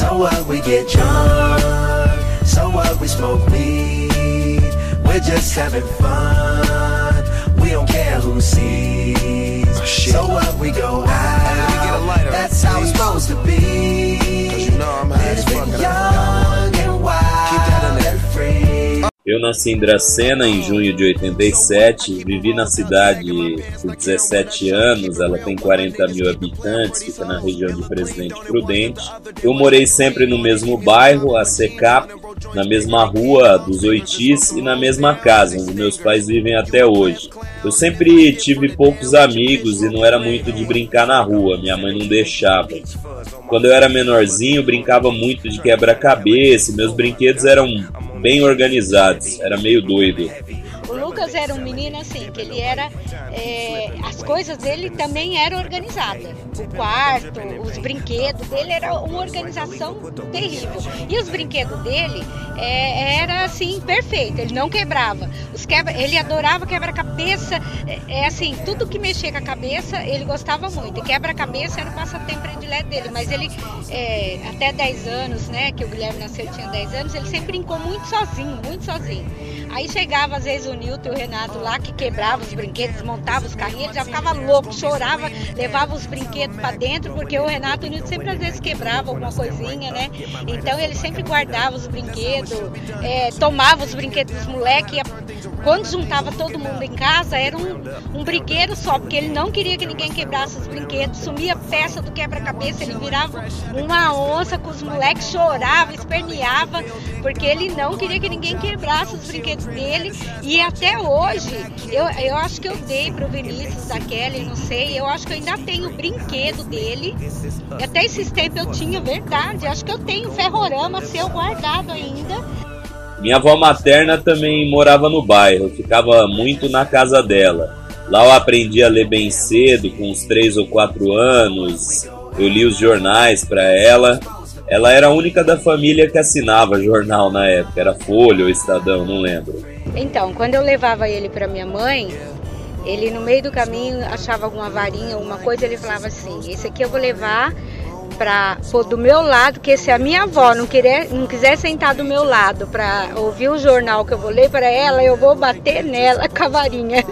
So what, we get drunk, so what, we smoke weed, we're just having fun, we don't care who sees. So what, we go out, that's how it's supposed to be. Living young and wild and free. Eu nasci em Dracena em junho de 87, vivi na cidade por 17 anos, ela tem 40 mil habitantes, fica na região de Presidente Prudente. Eu morei sempre no mesmo bairro, a Secap, na mesma rua dos Oitis e na mesma casa, onde meus pais vivem até hoje. Eu sempre tive poucos amigos e não era muito de brincar na rua, minha mãe não deixava. Quando eu era menorzinho, brincava muito de quebra-cabeça, meus brinquedos eram bem organizados, era meio doido. O Lucas era um menino assim, que ele era, as coisas dele também eram organizadas. O quarto, os brinquedos dele era uma organização terrível. E os brinquedos dele era assim, perfeito, ele não quebrava. Ele adorava quebra-cabeça, assim, tudo que mexia com a cabeça ele gostava muito. E quebra-cabeça era o passatempo predileto dele, mas ele, até 10 anos, né, que o Guilherme nasceu, tinha 10 anos, ele sempre brincou muito sozinho, muito sozinho. Aí chegava às vezes o Nilton e o Renato lá, que quebrava os brinquedos, desmontava os carrinhos, ele já ficava louco, chorava, levava os brinquedos para dentro, porque o Renato e o Nilton sempre às vezes quebravam alguma coisinha, né? Então ele sempre guardava os brinquedos, tomava os brinquedos dos moleques. Quando juntava todo mundo em casa, era um brigueiro só, porque ele não queria que ninguém quebrasse os brinquedos, sumia peça do quebra-cabeça, ele virava uma onça com os moleques, chorava, esperneava, porque ele não queria que ninguém quebrasse os brinquedos dele. E até hoje, eu acho que eu dei pro Vinícius, da Kelly, não sei, eu acho que eu ainda tenho o brinquedo dele. E até esses tempos eu tinha, verdade, acho que eu tenho ferrorama seu guardado ainda. Minha avó materna também morava no bairro, eu ficava muito na casa dela. Lá eu aprendi a ler bem cedo, com uns 3 ou 4 anos, eu li os jornais para ela. Ela era a única da família que assinava jornal na época, era Folha ou Estadão, não lembro. Então, quando eu levava ele para minha mãe, ele no meio do caminho achava alguma varinha, alguma coisa, ele falava assim, esse aqui eu vou levar para pôr do meu lado, que se a minha avó não quiser sentar do meu lado para ouvir o jornal que eu vou ler para ela, eu vou bater nela com a varinha.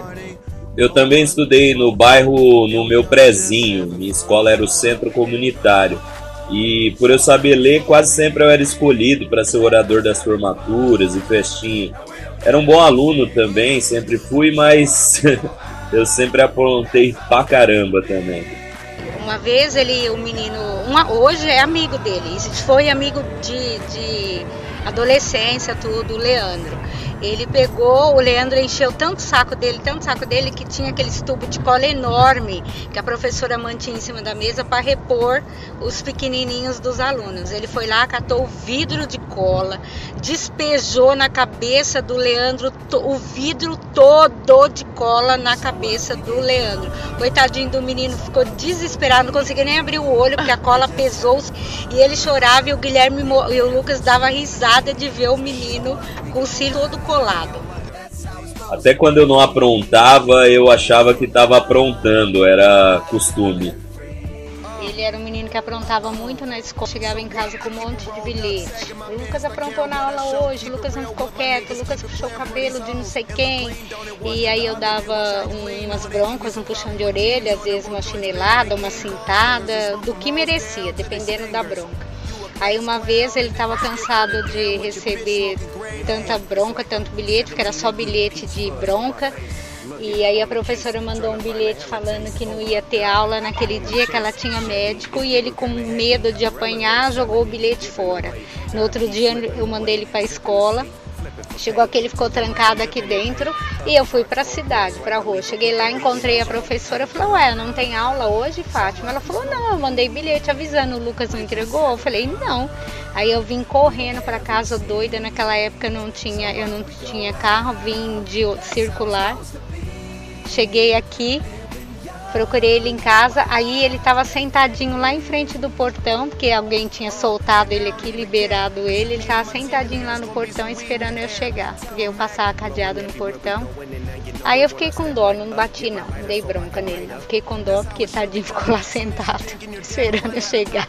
Eu também estudei no bairro, no meu prezinho, minha escola era o centro comunitário. E por eu saber ler, quase sempre eu era escolhido para ser o orador das formaturas e festinha. Era um bom aluno também, sempre fui, mas eu sempre aprontei pra caramba também. Uma vez o menino, hoje é amigo dele, foi amigo de adolescência, tudo, o Leandro. Ele pegou, o Leandro encheu tanto saco dele, que tinha aqueles tubos de cola enorme que a professora mantinha em cima da mesa para repor os pequenininhos dos alunos. Ele foi lá, catou o vidro de cola, despejou na cabeça do Leandro, o vidro todo de cola na cabeça do Leandro. Coitadinho do menino, ficou desesperado, não conseguia nem abrir o olho porque a cola pesou e ele chorava, e o Guilherme e o Lucas davam risada de ver o menino com o cílio todo colado. Até quando eu não aprontava, eu achava que estava aprontando, era costume. Ele era um menino que aprontava muito na escola, chegava em casa com um monte de bilhete. O Lucas aprontou na aula hoje, o Lucas não ficou quieto, o Lucas puxou o cabelo de não sei quem. E aí eu dava umas broncas, um puxão de orelha, às vezes uma chinelada, uma cintada, do que merecia, dependendo da bronca. Aí uma vez ele estava cansado de receber tanta bronca, tanto bilhete, porque era só bilhete de bronca. E aí a professora mandou um bilhete falando que não ia ter aula naquele dia, que ela tinha médico, e ele, com medo de apanhar, jogou o bilhete fora. No outro dia eu mandei ele para a escola. Chegou aqui, ele ficou trancado aqui dentro e eu fui para a cidade, para a rua. Cheguei lá, encontrei a professora, falei, ué, não tem aula hoje, Fátima? Ela falou, não, eu mandei bilhete avisando, o Lucas não entregou? Eu falei, não. Aí eu vim correndo para casa doida, naquela época eu não tinha carro, vim de circular. Cheguei aqui, procurei ele em casa, aí ele estava sentadinho lá em frente do portão, porque alguém tinha soltado ele aqui, liberado ele estava sentadinho lá no portão esperando eu chegar, porque eu passava cadeado no portão. Aí eu fiquei com dó, não bati não dei bronca nele não, fiquei com dó porque tadinho ficou lá sentado, esperando eu chegar.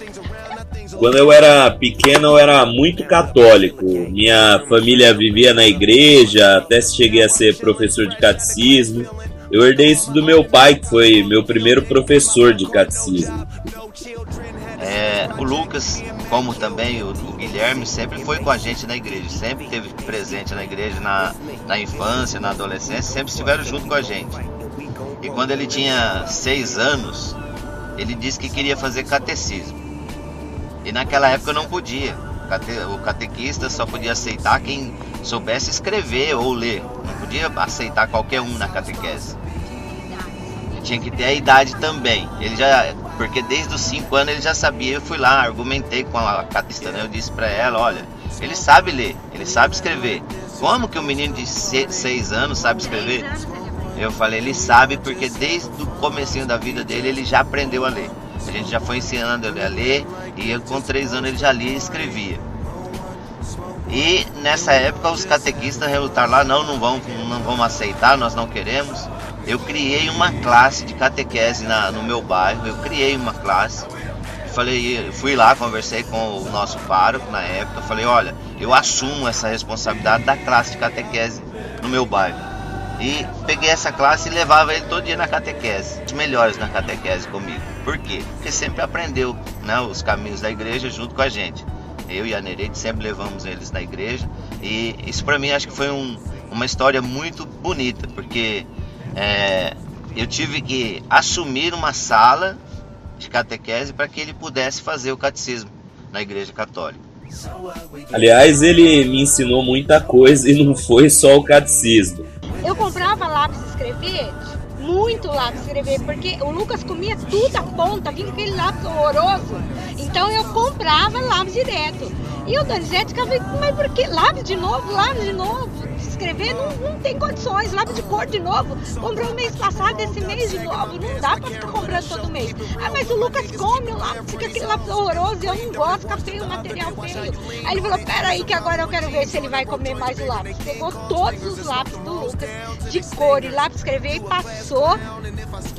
Quando eu era pequeno, eu era muito católico. Minha família vivia na igreja, até cheguei a ser professor de catecismo. Eu herdei isso do meu pai, que foi meu primeiro professor de catecismo. O Lucas, como também o Guilherme, sempre foi com a gente na igreja, sempre esteve presente na igreja na infância, na adolescência, sempre estiveram junto com a gente. E quando ele tinha 6 anos, ele disse que queria fazer catecismo. E naquela época não podia. O catequista só podia aceitar quem soubesse escrever ou ler. Não podia aceitar qualquer um na catequese. Ele tinha que ter a idade também. Porque desde os 5 anos ele já sabia. Eu fui lá, argumentei com a catequista, né? Eu disse pra ela, olha, ele sabe ler, ele sabe escrever. Como que um menino de 6 anos sabe escrever? Eu falei, ele sabe porque desde o comecinho da vida dele ele já aprendeu a ler. A gente já foi ensinando ele a ler e com 3 anos ele já lia e escrevia. E nessa época os catequistas relutaram lá, não vamos aceitar, nós não queremos. Eu criei uma classe de catequese no meu bairro, eu criei uma classe. Fui lá, conversei com o nosso pároco na época, falei, olha, eu assumo essa responsabilidade da classe de catequese no meu bairro. E peguei essa classe e levava ele todo dia na catequese, os melhores na catequese comigo. Por quê? Porque sempre aprendeu, né, os caminhos da igreja junto com a gente. Eu e a Nereide sempre levamos eles na igreja. E isso pra mim acho que foi uma história muito bonita, porque eu tive que assumir uma sala de catequese para que ele pudesse fazer o catecismo na igreja católica. Aliás, ele me ensinou muita coisa e não foi só o catecismo. Eu comprava lápis de escrever, muito lápis de escrever, porque o Lucas comia tudo à ponta, vinha aquele lápis horroroso. Então eu comprava lápis direto. E o Donizete ficava, mas por que? Lápis de novo? Escrever não tem condições, lápis de cor de novo. Comprou o mês passado, esse mês de novo. Não dá pra ficar comprando todo mês. Ah, mas o Lucas come o lápis, fica aquele lápis horroroso e eu não gosto, fica feio, o material feio. Aí ele falou, peraí que agora eu quero ver se ele vai comer mais o lápis. Pegou todos os lápis do Lucas de cor e lápis de escrever e passou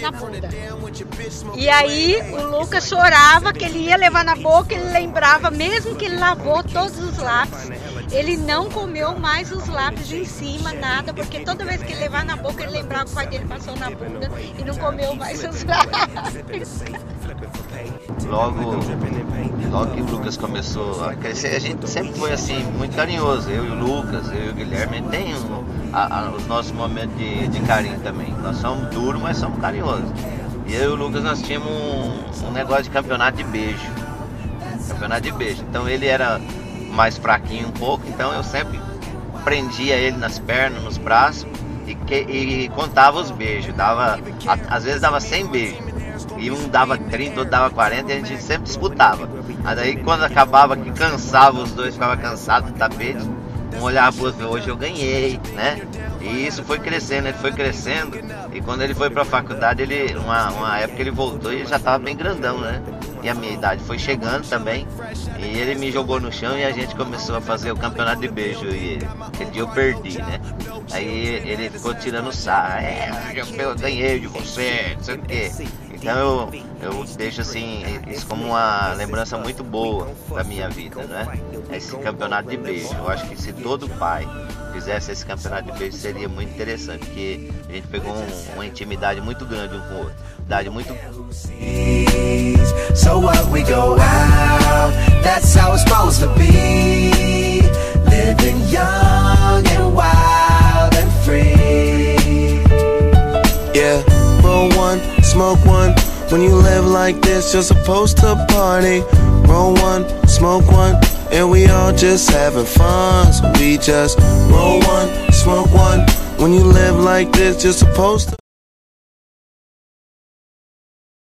na bunda. E aí o Lucas chorava que ele ia levar na boca, ele lembrava, mesmo que ele lavou todos os lápis, ele não comeu mais os lápis em cima, nada, porque toda vez que ele levar na boca, ele lembrava que o pai dele passou na bunda e não comeu mais os lápis. Logo que o Lucas começou a crescer, a gente sempre foi assim, muito carinhoso. Eu e o Lucas, eu e o Guilherme, tem os nossos momentos de carinho também. Nós somos duros, mas somos carinhosos. E eu e o Lucas, nós tínhamos um negócio de campeonato de beijo. Então ele era mais fraquinho um pouco, então eu sempre prendia ele nas pernas, nos braços e contava os beijos. Às vezes dava 100 beijos. E um dava 30, outro dava 40 e a gente sempre disputava. Mas aí quando acabava que cansava, os dois ficavam cansados do tapete, um olhava pro outro, hoje eu ganhei, né? E isso foi crescendo, ele foi crescendo. E quando ele foi pra faculdade, uma época ele voltou e ele já tava bem grandão, né? E a minha idade foi chegando também. E ele me jogou no chão e a gente começou a fazer o campeonato de beijo. E aquele dia eu perdi, né? Aí ele ficou tirando sarro. Eu ganhei de você, não sei o quê. Então eu deixo assim, isso como uma lembrança muito boa da minha vida, né? Esse campeonato de beijo. Eu acho que se todo pai fizesse esse campeonato de beijo seria muito interessante, porque a gente pegou uma intimidade muito grande um com o outro. Intimidade muito. So what, we go out, that's how it's supposed to be. Living young and wild and free. Yeah, roll one, smoke one. When you live like this, you're supposed to party. Roll one, smoke one, and we all just having fun. So we just roll one, smoke one. When you live like this, you're supposed to